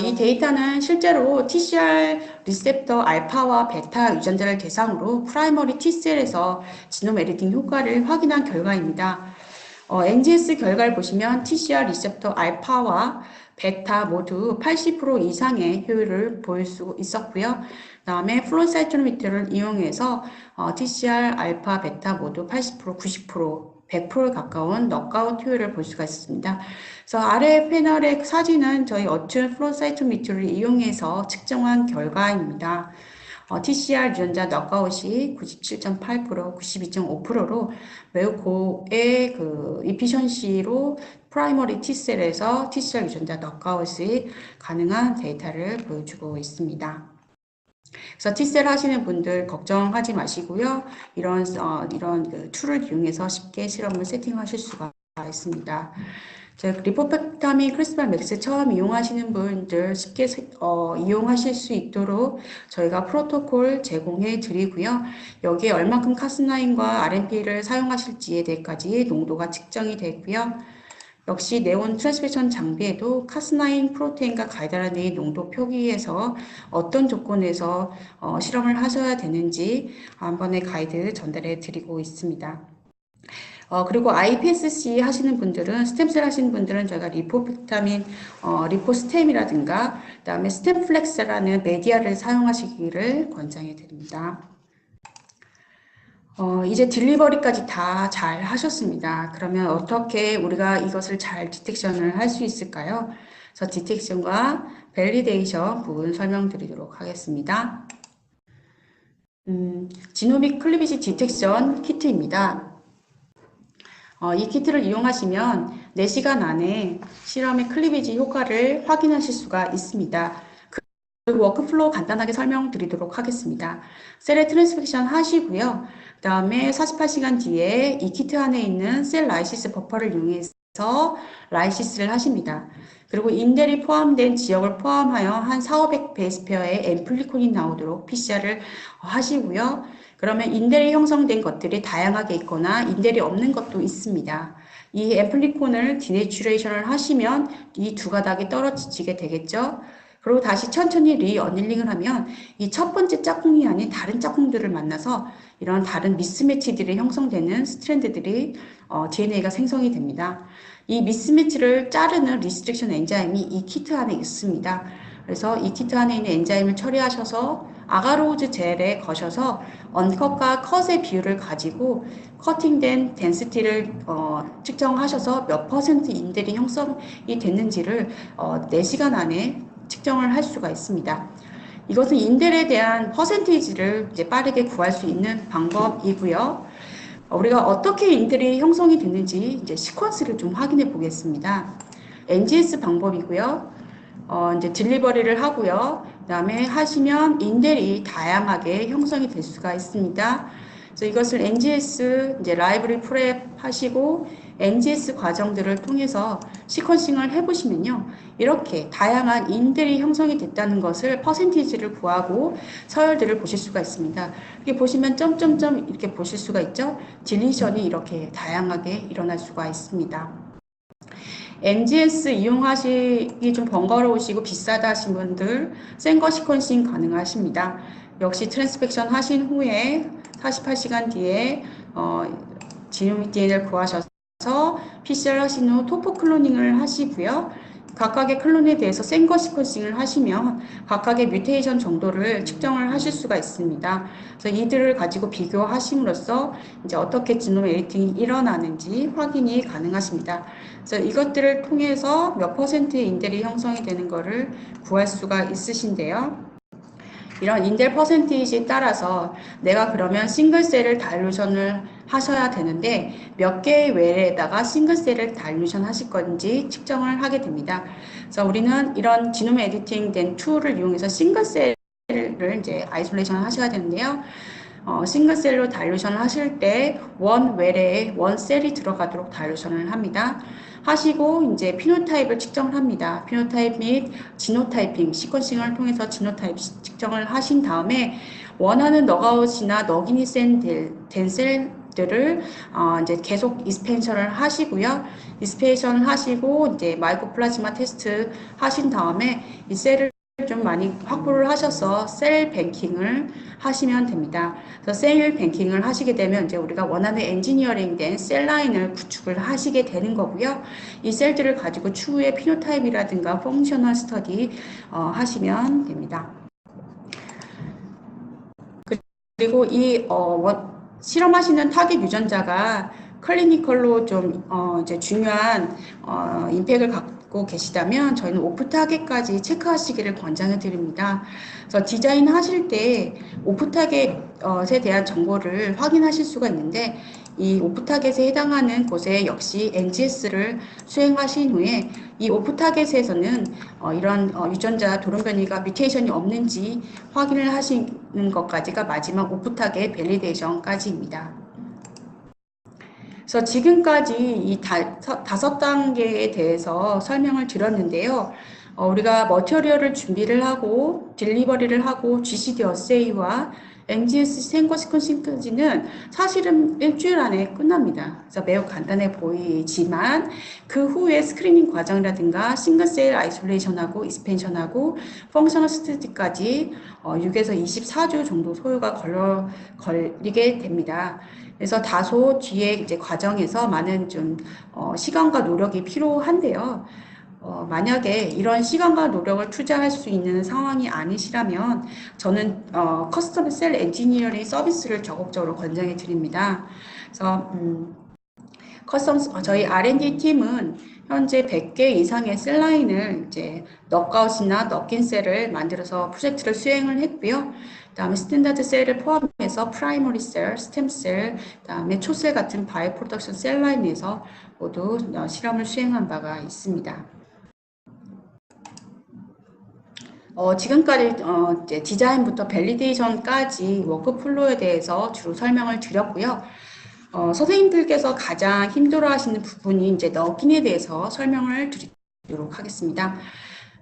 이 데이터는 실제로 TCR 리셉터 알파와 베타 유전자를 대상으로 프라이머리 T셀에서 지놈 에디팅 효과를 확인한 결과입니다. NGS 결과를 보시면 TCR 리셉터 알파와 베타 모두 80% 이상의 효율을 보일 수 있었고요. 그다음에 플로우 사이토로미터를 이용해서 TCR 알파, 베타 모두 80%, 90%, 100%에 가까운 넉아웃 효율을 볼 수가 있습니다. 그래서 아래 패널의 사진은 저희 어춘 플로우 사이토미터를 이용해서 측정한 결과입니다. TCR 유전자 넉아웃이 97.8%, 92.5%로 매우 고의 그 이피션시로 프라이머리 T셀에서 TCR 유전자 넉아웃이 가능한 데이터를 보여주고 있습니다. 그래서 T셀 하시는 분들 걱정하지 마시고요. 이런 그 툴을 이용해서 쉽게 실험을 세팅하실 수가 있습니다. 리포펙타민 크리스팔 맥스 처음 이용하시는 분들 쉽게 이용하실 수 있도록 저희가 프로토콜 제공해 드리고요. 여기에 얼만큼 카스나인과 RNP를 사용하실지에 대해까지 농도가 측정이 되고요. 역시 네온 트랜스펙션 장비에도 카스나인 프로테인과 가이드라인의 농도 표기에서 어떤 조건에서 실험을 하셔야 되는지 한 번의 가이드 전달해 드리고 있습니다. 그리고 iPSC 하시는 분들은, 스템셀 하시는 분들은 저희가 리포비타민, 리포스템이라든가, 그 다음에 스템플렉스라는 메디아를 사용하시기를 권장해 드립니다. 이제 딜리버리까지 다 잘 하셨습니다. 그러면 어떻게 우리가 이것을 잘 디텍션을 할 수 있을까요? 그래서 디텍션과 밸리데이션 부분 설명드리도록 하겠습니다. 지노믹 클리비지 디텍션 키트입니다. 이 키트를 이용하시면 4시간 안에 실험의 클리비지 효과를 확인하실 수가 있습니다. 그리고 워크플로우 간단하게 설명드리도록 하겠습니다. 셀의 트랜스펙션 하시고요. 그 다음에 48시간 뒤에 이 키트 안에 있는 셀 라이시스 버퍼를 이용해서 라이시스를 하십니다. 그리고 인델이 포함된 지역을 포함하여 한 4,500 베이스페어의 앰플리콘이 나오도록 PCR을 하시고요. 그러면 인델이 형성된 것들이 다양하게 있거나 인델이 없는 것도 있습니다. 이 앰플리콘을 디내추레이션을 하시면 이 두 가닥이 떨어지게 되겠죠. 그리고 다시 천천히 리어닐링을 하면 이 첫 번째 짝꿍이 아닌 다른 짝꿍들을 만나서 이런 다른 미스매치들이 형성되는 스트랜드들이 DNA가 생성이 됩니다. 이 미스매치를 자르는 리스트릭션 엔자임이 이 키트 안에 있습니다. 그래서 이 키트 안에 있는 엔자임을 처리하셔서 아가로우즈 젤에 거셔서 언컷과 컷의 비율을 가지고 커팅된 덴시티를 측정하셔서 몇 퍼센트 인델이 형성이 됐는지를 4시간 안에 측정을 할 수가 있습니다. 이것은 인델에 대한 퍼센테이지를 이제 빠르게 구할 수 있는 방법이고요. 우리가 어떻게 인델이 형성이 됐는지 이제 시퀀스를 좀 확인해 보겠습니다. NGS 방법이고요. 이제 딜리버리를 하고요. 그다음에 하시면 인델이 다양하게 형성이 될 수가 있습니다. 그래서 이것을 NGS 이제 라이브러리 프랩 하시고 NGS 과정들을 통해서 시퀀싱을 해보시면요. 이렇게 다양한 인델이 형성이 됐다는 것을 퍼센티지를 구하고 서열들을 보실 수가 있습니다. 이렇게 보시면 점점점 이렇게 보실 수가 있죠. 딜리션이 이렇게 다양하게 일어날 수가 있습니다. NGS 이용하시기 좀 번거로우시고 비싸다 하신 분들 센거 시퀀싱 가능하십니다. 역시 트랜스펙션 하신 후에 48시간 뒤에 지노믹 DNA를 구하셔서 PCR 하신 후 토포 클로닝을 하시고요. 각각의 클론에 대해서 생거 시퀀싱을 하시면 각각의 뮤테이션 정도를 측정을 하실 수가 있습니다. 그래서 이들을 가지고 비교하심으로써 이제 어떻게 지노 에디팅이 일어나는지 확인이 가능하십니다. 그래서 이것들을 통해서 몇 퍼센트의 인델이 형성이 되는 것을 구할 수가 있으신데요. 이런 인델 퍼센티지에 따라서 내가 그러면 싱글셀을 다일루션을 하셔야 되는데 몇 개의 웰에다가 싱글셀을 다일루션 하실 건지 측정을 하게 됩니다. 그래서 우리는 이런 지놈 에디팅 된 툴을 이용해서 싱글셀을 이제 아이솔레이션 하셔야 되는데요. 싱글셀로 다일루션을 하실 때 원 웰에 원 셀이 들어가도록 다일루션을 합니다. 하시고 이제 피노타입을 측정을 합니다. 피노타입 및 지노타이핑 시퀀싱을 통해서 지노타입 측정을 하신 다음에 원하는 너가웃이나 너긴이 된 셀들을 이제 계속 익스펜션을 하시고요. 익스펜션을 하시고 이제 마이크로플라즈마 테스트 하신 다음에 이 셀을 좀 많이 확보를 하셔서 셀 뱅킹을 하시면 됩니다. 그래서 셀 뱅킹을 하시게 되면 이제 우리가 원하는 엔지니어링된 셀 라인을 구축을 하시게 되는 거고요. 이 셀들을 가지고 추후에 피노타입이라든가 펑셔널 스터디 하시면 됩니다. 그리고 이 실험하시는 타깃 유전자가 클리니컬로 좀 이제 중요한 임팩을 갖고 계시다면 저희는 오프 타겟까지 체크하시기를 권장해 드립니다. 그래서 디자인 하실 때 오프 타겟에 대한 정보를 확인하실 수가 있는데 이 오프 타겟에 해당하는 곳에 역시 NGS를 수행하신 후에 이 오프 타겟에서는 이런 유전자 돌연 변이가 뮤테이션이 없는지 확인을 하시는 것까지가 마지막 오프 타겟 밸리데이션까지입니다. 그래서 지금까지 이 5단계에 대해서 설명을 드렸는데요. 우리가 머티리얼을 준비를 하고 딜리버리를 하고 GCD 어세이와 NGS 생거 시퀀싱까지는 사실은 일주일 안에 끝납니다. 그래서 매우 간단해 보이지만 그 후에 스크리닝 과정이라든가 싱글셀 아이솔레이션하고 익스펜션하고 펑셔널 스터디까지 6에서 24주 정도 소요가 걸리게 됩니다. 그래서 다소 뒤에 이제 과정에서 많은 좀 시간과 노력이 필요한데요. 만약에 이런 시간과 노력을 투자할 수 있는 상황이 아니시라면 저는 커스텀 셀 엔지니어링 서비스를 적극적으로 권장해 드립니다. 그래서 저희 R&D 팀은 현재 100개 이상의 셀라인을 이제 넉아웃이나 넉인 셀을 만들어서 프로젝트를 수행을 했고요. 그다음에 스탠다드 셀을 포함해서 프라이머리 셀, 스템 셀, 그다음에 초셀 같은 바이오 프로덕션 셀라인에서 모두 실험을 수행한 바가 있습니다. 지금까지 이제 디자인부터 밸리데이션까지 워크플로우에 대해서 주로 설명을 드렸고요. 선생님들께서 가장 힘들어하시는 부분이 이제 너긴에 대해서 설명을 드리도록 하겠습니다.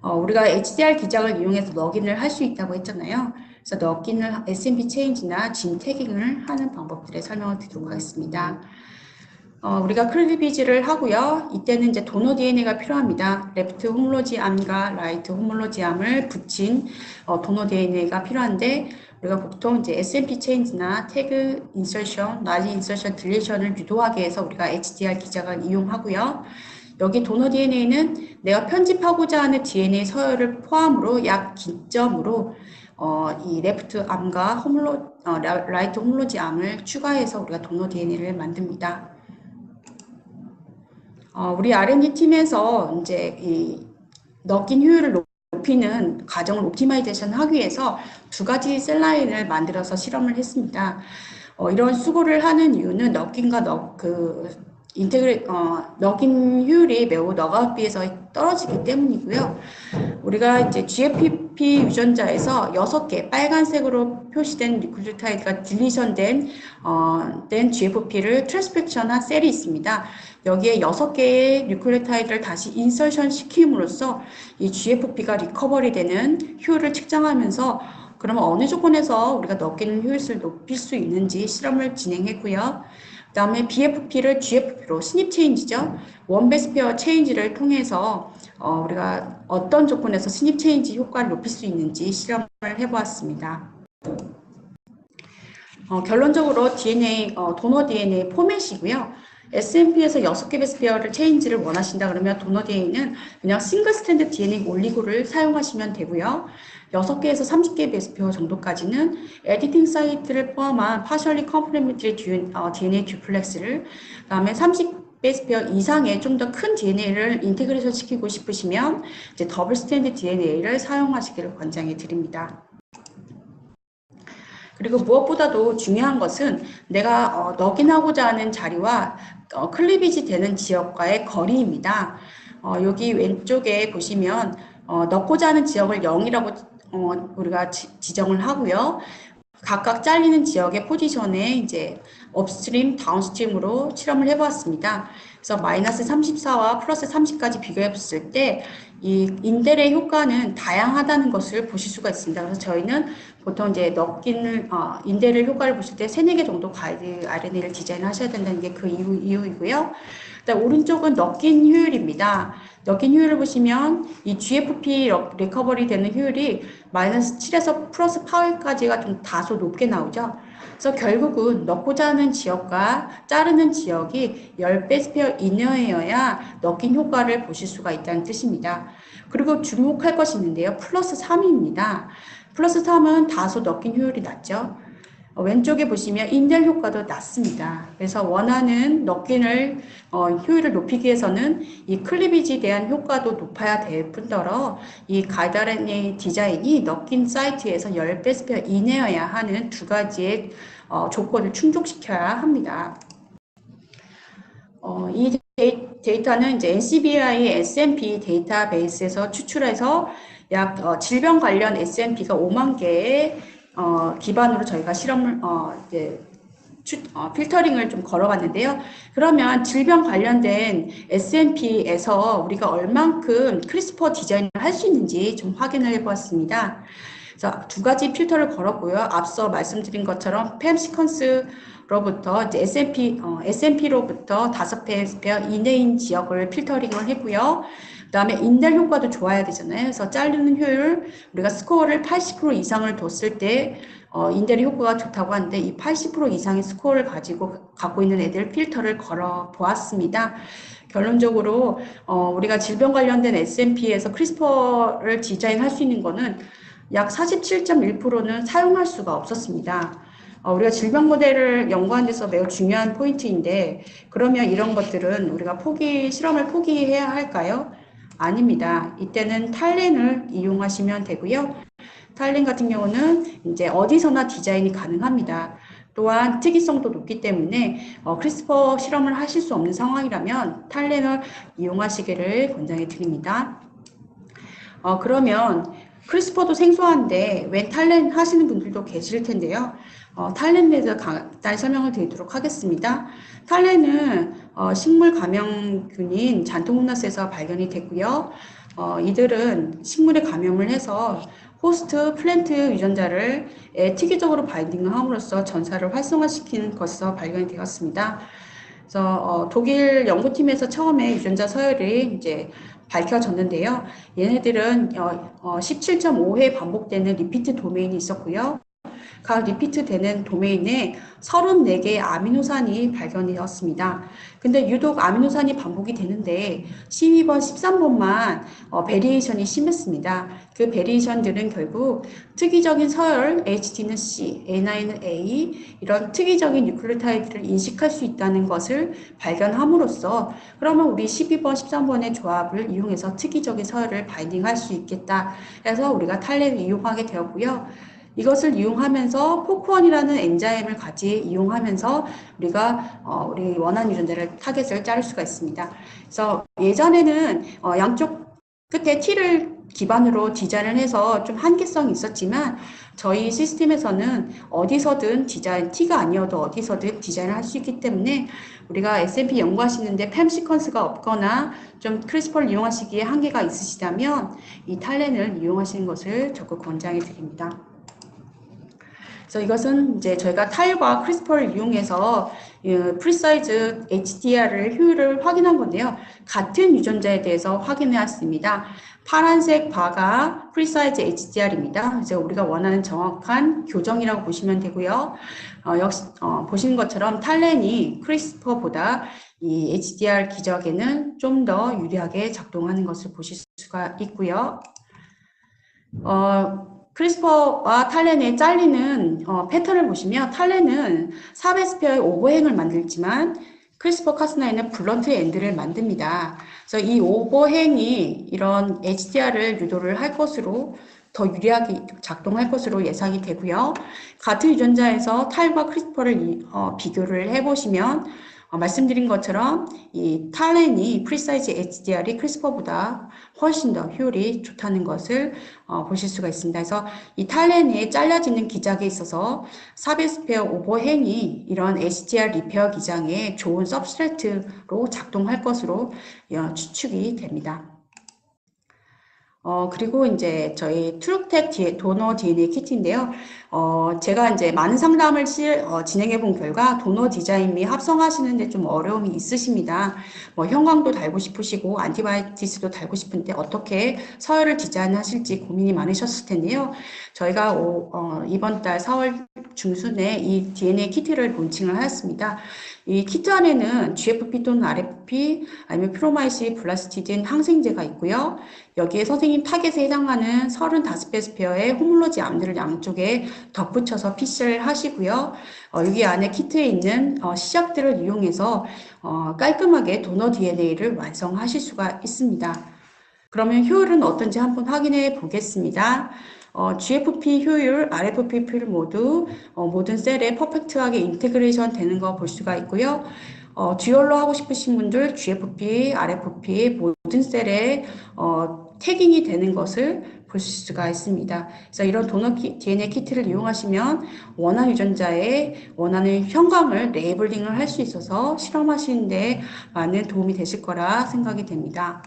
우리가 HDR 기장을 이용해서 너긴을 할 수 있다고 했잖아요. 그래서 너긴을 SNP 체인지나 진 태깅을 하는 방법들의 설명을 드리도록 하겠습니다. 우리가 클리비지를 하고요. 이때는 이제 도너 DNA가 필요합니다. 레프트 홈로지 암과 라이트 홈로지 암을 붙인 도너 DNA가 필요한데 우리가 보통 이제 SNP 체인지나 태그 인서션, 라지 인서션, 딜리션을 유도하게 해서 우리가 HDR 기장을 이용하고요. 여기 도너 DNA는 내가 편집하고자 하는 DNA 서열을 포함으로 약 기점으로 이 레프트 암과 라이트 홈로지 암을 추가해서 우리가 도너 DNA를 만듭니다. 우리 R&D 팀에서 이제 이 너긴 효율을 높이는 과정을 옵티마이제이션 하기 위해서 2가지 셀라인을 만들어서 실험을 했습니다. 이런 수고를 하는 이유는 너긴과 너긴 효율이 매우 너가웃 비해서 떨어지기 때문이고요. 우리가 이제 GFP 유전자에서 6개 빨간색으로 표시된 뉴클리오타이드가 딜리션된 GFP를 트랜스펙션한 셀이 있습니다. 여기에 6개의 뉴클리오타이드를 다시 인서션 시킴으로써 이 GFP가 리커버리 되는 효율을 측정하면서 그러면 어느 조건에서 우리가 너긴 효율을 높일 수 있는지 실험을 진행했고요. 그 다음에 BFP를 GFP로 스닙 체인지죠. 원베이스 페어 체인지를 통해서 우리가 어떤 조건에서 스닙 체인지 효과를 높일 수 있는지 실험을 해보았습니다. 결론적으로 DNA, 도너 DNA 포맷이고요. SNP에서 6개 베스페어를 체인지를 원하신다 그러면 도너 DNA는 그냥 싱글 스탠드 DNA 올리고를 사용하시면 되고요. 6개에서 30개 베스페어 정도까지는 에디팅 사이트를 포함한 파셜리 컴플리멘터리 DNA 듀플렉스를, 그다음에 30 베스페어 이상의 좀 더 큰 DNA를 인테그레이션 시키고 싶으시면 이제 더블 스탠드 DNA를 사용하시기를 권장해 드립니다. 그리고 무엇보다도 중요한 것은 내가 럭인하고자 하는 자리와 클리비지 되는 지역과의 거리입니다. 여기 왼쪽에 보시면 넣고자 하는 지역을 0이라고 우리가 지정을 하고요. 각각 잘리는 지역의 포지션에 이제 업스트림, 다운스트림으로 실험을 해보았습니다. 그래서 마이너스 34와 플러스 30까지 비교해 봤을 때 이 인델의 효과는 다양하다는 것을 보실 수가 있습니다. 그래서 저희는 보통 이제 인델의 효과를 보실 때 3, 4개 정도 가이드 RNA를 디자인하셔야 된다는 게 그 이유이고요. 그다음 오른쪽은 넉인 효율입니다. 넉인 효율을 보시면 이 GFP 리커버리 되는 효율이 마이너스 7에서 플러스 8까지가 좀 다소 높게 나오죠. 그래서 결국은 넣고자 하는 지역과 자르는 지역이 10배 스페어 이내여야 넉인 효과를 보실 수가 있다는 뜻입니다. 그리고 주목할 것이 있는데요. 플러스 3입니다. 플러스 3은 다소 넉인 효율이 낮죠. 왼쪽에 보시면 인델 효과도 낮습니다. 그래서 원하는 넉인을 효율을 높이기 위해서는 이 클리비지에 대한 효과도 높아야 될 뿐더러 이 가이드 RNA 디자인이 넉인 사이트에서 10배 스페어 이내여야 하는 두 가지의 조건을 충족시켜야 합니다. 이 데이터는 이제 NCBI SNP 데이터베이스에서 추출해서 약 질병 관련 SNP가 5만 개의 기반으로 저희가 실험을 이제 필터링을 좀 걸어봤는데요. 그러면 질병 관련된 SNP에서 우리가 얼만큼 크리스퍼 디자인을 할 수 있는지 좀 확인을 해보았습니다. 그래서 두 가지 필터를 걸었고요. 앞서 말씀드린 것처럼 팸 시퀀스로부터 이제 SNP로부터 5배 스페어 이내인 지역을 필터링을 했고요. 그 다음에 인델 효과도 좋아야 되잖아요. 그래서 자르는 효율, 우리가 스코어를 80% 이상을 뒀을 때 인델의 효과가 좋다고 하는데 이 80% 이상의 스코어를 갖고 있는 애들 필터를 걸어 보았습니다. 결론적으로 우리가 질병 관련된 SNP에서 크리스퍼를 디자인할 수 있는 거는 약 47.1%는 사용할 수가 없었습니다. 우리가 질병 모델을 연구하는 데서 매우 중요한 포인트인데 그러면 이런 것들은 우리가 실험을 포기해야 할까요? 아닙니다. 이때는 탈렌을 이용하시면 되고요. 탈렌 같은 경우는 이제 어디서나 디자인이 가능합니다. 또한 특이성도 높기 때문에 크리스퍼 실험을 하실 수 없는 상황이라면 탈렌을 이용하시기를 권장해 드립니다. 그러면 크리스퍼도 생소한데 왜 탈렌 하시는 분들도 계실 텐데요. 탈렌에 대해서 간단히 설명을 드리도록 하겠습니다. 탈렌은 식물 감염균인 잔토모나스에서 발견이 됐고요. 이들은 식물에 감염을 해서 호스트 플랜트 유전자를 특이적으로 바인딩함으로써 전사를 활성화시키는 것에서 발견이 되었습니다. 그래서 독일 연구팀에서 처음에 유전자 서열이 이제 밝혀졌는데요. 얘네들은 17.5회 반복되는 리피트 도메인이 있었고요. 각 리피트 되는 도메인에 34개의 아미노산이 발견되었습니다. 근데 유독 아미노산이 반복이 되는데 12번, 13번만 베리에이션이 심했습니다. 그 베리에이션들은 결국 특이적인 서열 HT는 C, A9은 A 이런 특이적인 뉴클레오타이드를 인식할 수 있다는 것을 발견함으로써 그러면 우리 12번, 13번의 조합을 이용해서 특이적인 서열을 바인딩할 수 있겠다 해서 우리가 탈렌을 이용하게 되었고요. 이것을 이용하면서 포크원이라는 엔자임을 같이 이용하면서 우리가 우리 원하는 유전자를 타겟을 자를 수가 있습니다. 그래서 예전에는 양쪽 끝에 T를 기반으로 디자인을 해서 좀 한계성이 있었지만 저희 시스템에서는 어디서든 T가 아니어도 어디서든 디자인을 할 수 있기 때문에 우리가 SNP 연구하시는데 팸 시퀀스가 없거나 좀 크리스퍼를 이용하시기에 한계가 있으시다면 이 탈렌을 이용하시는 것을 적극 권장해 드립니다. 그래서 이것은 이제 저희가 타일과 크리스퍼를 이용해서 프리사이즈 HDR을 효율을 확인한 건데요. 같은 유전자에 대해서 확인해왔습니다. 파란색 바가 프리사이즈 HDR입니다. 그래서 우리가 원하는 정확한 교정이라고 보시면 되고요. 역시 보시는 것처럼 탈렌이 크리스퍼보다 이 HDR 기적에는 좀 더 유리하게 작동하는 것을 보실 수가 있고요. 크리스퍼와 탈렌의 잘리는 패턴을 보시면 탈렌은 4배스페어의 오버행을 만들지만 크리스퍼 카스나이는 블런트 엔드를 만듭니다. 그래서 이 오버행이 이런 HDR을 유도를 할 것으로 더 유리하게 작동할 것으로 예상이 되고요. 같은 유전자에서 탈과 크리스퍼를 비교를 해보시면 말씀드린 것처럼 이 탈렌이 프리사이즈 HDR이 크리스퍼보다 훨씬 더 효율이 좋다는 것을 보실 수가 있습니다. 그래서 이 탈렌이 잘라지는 기작에 있어서 사베스페어 오버행이 이런 HDR 리페어 기장에 좋은 서브스트레이트로 작동할 것으로 추측이 됩니다. 그리고 이제 저희 트루텍 도너 DNA 키트인데요. 제가 이제 많은 상담을 진행해 본 결과 도너 디자인 및 합성하시는데 좀 어려움이 있으십니다. 뭐 형광도 달고 싶으시고 안티바이오티스도 달고 싶은데 어떻게 서열을 디자인하실지 고민이 많으셨을 텐데요. 저희가 이번 달 4월 중순에 이 DNA 키트를 론칭을 하였습니다. 이 키트 안에는 GFP 또는 RFP 아니면 프로마이시 블라스티딘 항생제가 있고요. 여기에 선생님 타겟에 해당하는 35배 스페어의 호물로지 암들을 양쪽에 덧붙여서 PC를 하시고요. 여기 안에 키트에 있는 시약들을 이용해서 깔끔하게 도너 DNA를 완성하실 수가 있습니다. 그러면 효율은 어떤지 한번 확인해 보겠습니다. GFP 효율, RFP 효율 모두 모든 셀에 퍼펙트하게 인테그레이션 되는 거 볼 수가 있고요. 듀얼로 하고 싶으신 분들 GFP, RFP 모든 셀에 태깅이 되는 것을 보실 수가 있습니다. 그래서 이런 도너 DNA 키트를 이용하시면 원하는 유전자에 원하는 형광을 레이블링을 할 수 있어서 실험하시는데 많은 도움이 되실 거라 생각이 됩니다.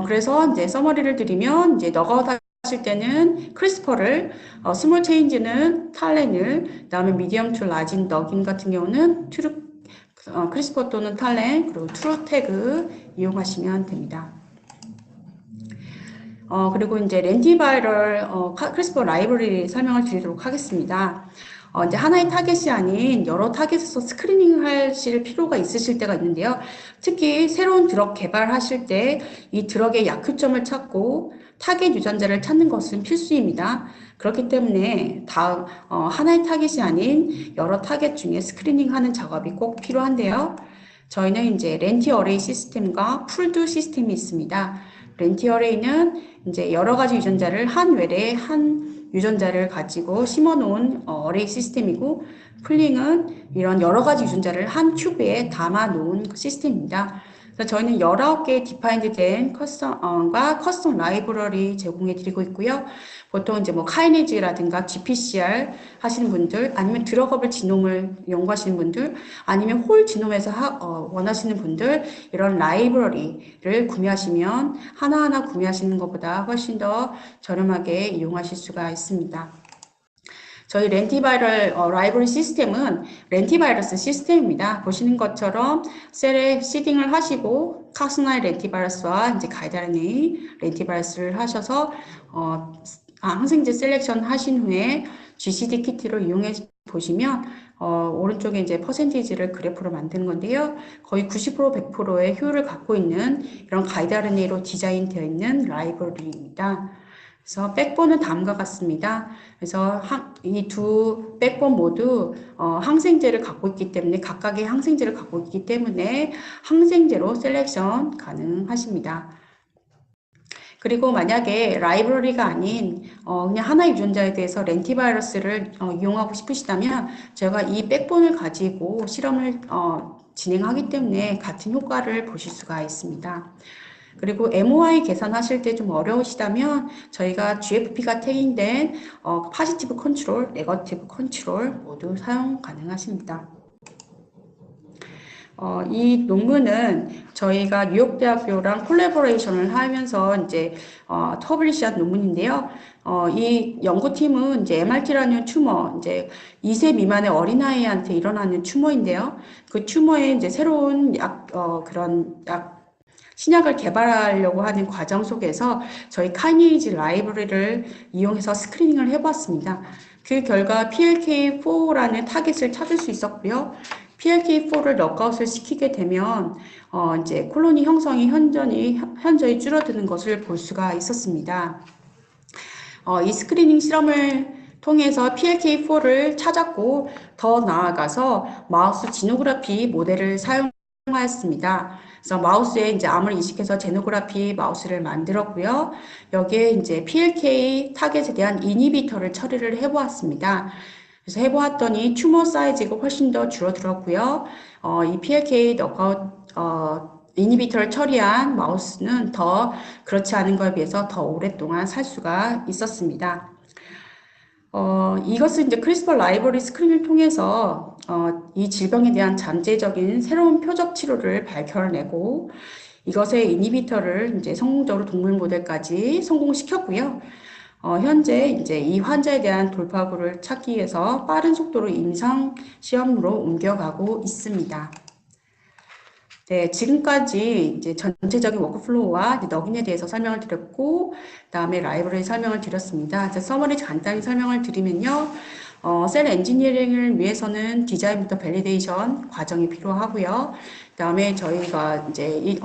그래서 이제 서머리를 드리면 이제 너가웃 하실 때는 크리스퍼를, 스몰 체인지는 탈렌을, 그다음에 미디엄 투 라진 너긴 같은 경우는 크리스퍼 또는 탈렌, 그리고 트루태그 이용하시면 됩니다. 그리고 이제 렌티바이럴 크리스퍼 라이브러리 설명을 드리도록 하겠습니다. 이제 하나의 타겟이 아닌 여러 타겟에서 스크리닝 하실 필요가 있으실 때가 있는데요. 특히 새로운 드럭 개발하실 때 이 드럭의 약효점을 찾고 타겟 유전자를 찾는 것은 필수입니다. 그렇기 때문에 하나의 타겟이 아닌 여러 타겟 중에 스크리닝하는 작업이 꼭 필요한데요. 저희는 이제 렌티 어레이 시스템과 풀드 시스템이 있습니다. 렌티 어레이는 이제 여러 가지 유전자를 한 외래에 한 유전자를 가지고 심어 놓은 어레이 시스템이고, 풀링은 이런 여러 가지 유전자를 한 큐브에 담아 놓은 시스템입니다. 그래서 저희는 19개의 디파인드 된 커스텀 라이브러리 제공해 드리고 있고요. 보통 이제 뭐 카이네즈라든가 GPCR 하시는 분들, 아니면 드럭업을 지놈을 연구하시는 분들, 아니면 홀 지놈에서 원하시는 분들, 이런 라이브러리를 구매하시면 하나하나 구매하시는 것보다 훨씬 더 저렴하게 이용하실 수가 있습니다. 저희 렌티바이럴 라이브러리 시스템은 렌티바이러스 시스템입니다. 보시는 것처럼 셀에 시딩을 하시고 카스나이 렌티바이러스와 이제 가이드라인의 렌티바이러스를 하셔서 항생제 셀렉션 하신 후에 GCD 키트를 이용해 보시면 오른쪽에 이제 퍼센티지를 그래프로 만드는 건데요. 거의 90% 100%의 효율을 갖고 있는 이런 가이드 RNA로 디자인되어 있는 라이브러리입니다. 그래서 백본은 다음과 같습니다. 그래서 이 두 백본 모두 항생제를 갖고 있기 때문에 각각의 항생제를 갖고 있기 때문에 항생제로 셀렉션 가능하십니다. 그리고 만약에 라이브러리가 아닌 그냥 하나의 유전자에 대해서 렌티바이러스를 이용하고 싶으시다면 제가 이 백본을 가지고 실험을 진행하기 때문에 같은 효과를 보실 수가 있습니다. 그리고 MOI 계산하실 때 좀 어려우시다면 저희가 GFP가 태깅된 파지티브 컨트롤, 네거티브 컨트롤 모두 사용 가능하십니다. 이 논문은 저희가 뉴욕대학교랑 콜라보레이션을 하면서 이제 퍼블리시한 논문인데요. 이 연구팀은 이제 MRT라는 튜머, 이제 2세 미만의 어린아이한테 일어나는 튜머인데요. 그 튜머에 이제 새로운 그런 신약을 개발하려고 하는 과정 속에서 저희 카이니지 라이브러리를 이용해서 스크리닝을 해보았습니다. 그 결과 PLK4라는 타겟을 찾을 수 있었고요. PLK4를 넉아웃을 시키게 되면 이제 콜로니 형성이 현저히 줄어드는 것을 볼 수가 있었습니다. 이 스크리닝 실험을 통해서 PLK4를 찾았고 더 나아가서 마우스 지노그래피 모델을 사용하였습니다. 그래서 마우스에 이제 암을 이식해서 제노그래피 마우스를 만들었고요. 여기에 이제 PLK 타겟에 대한 이니비터를 처리를 해보았습니다. 그래서 해보았더니 튜머 사이즈가 훨씬 더 줄어들었고요. 이 PLK 너카웃 이니비터를 처리한 마우스는 더 그렇지 않은 거에 비해서 더 오랫동안 살 수가 있었습니다. 이것은 이제 크리스퍼 라이브러리 스크린을 통해서 이 질병에 대한 잠재적인 새로운 표적 치료를 발견해내고 이것의 이니비터를 이제 성공적으로 동물 모델까지 성공시켰고요. 현재 이제 이 환자에 대한 돌파구를 찾기 위해서 빠른 속도로 임상 시험으로 옮겨가고 있습니다. 네, 지금까지 이제 전체적인 워크플로우와 너긴에 대해서 설명을 드렸고, 그다음에 라이브러리 설명을 드렸습니다. 이제 서머리 간단히 설명을 드리면요. 셀 엔지니어링을 위해서는 디자인부터 밸리데이션 과정이 필요하고요. 그다음에 저희가 이제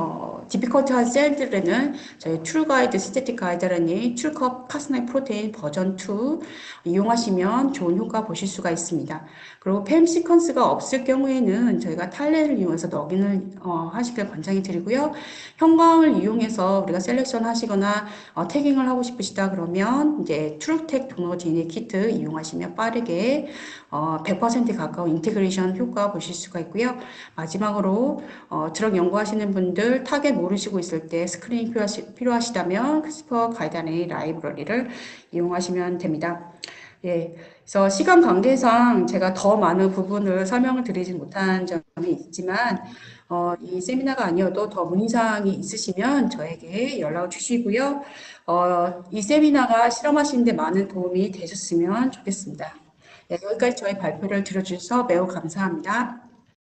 디피컬트한 셀들에는 저희 툴가이드, 스태틱 가이드라는 툴컵 카스나이 프로테인 버전 2 이용하시면 좋은 효과 보실 수가 있습니다. 그리고 팸 시퀀스가 없을 경우에는 저희가 탈레를 이용해서 너긴을 하시길 권장해 드리고요. 형광을 이용해서 우리가 셀렉션 하시거나 태깅을 하고 싶으시다 그러면 이제 트루텍 도너 DNA 키트 이용하시면 빠르게 100% 가까운 인테그레이션 효과 보실 수가 있고요. 마지막으로 드럭 연구하시는 분들 타겟 모르시고 있을 때 스크린이 필요하시다면 크리스퍼 가이드라인의 라이브러리를 이용하시면 됩니다. 예, 그래서 시간 관계상 제가 더 많은 부분을 설명을 드리지 못한 점이 있지만 이 세미나가 아니어도 더 문의사항이 있으시면 저에게 연락을 주시고요. 이 세미나가 실험하시는 데 많은 도움이 되셨으면 좋겠습니다. 네, 여기까지 저희 발표를 들어주셔서 매우 감사합니다.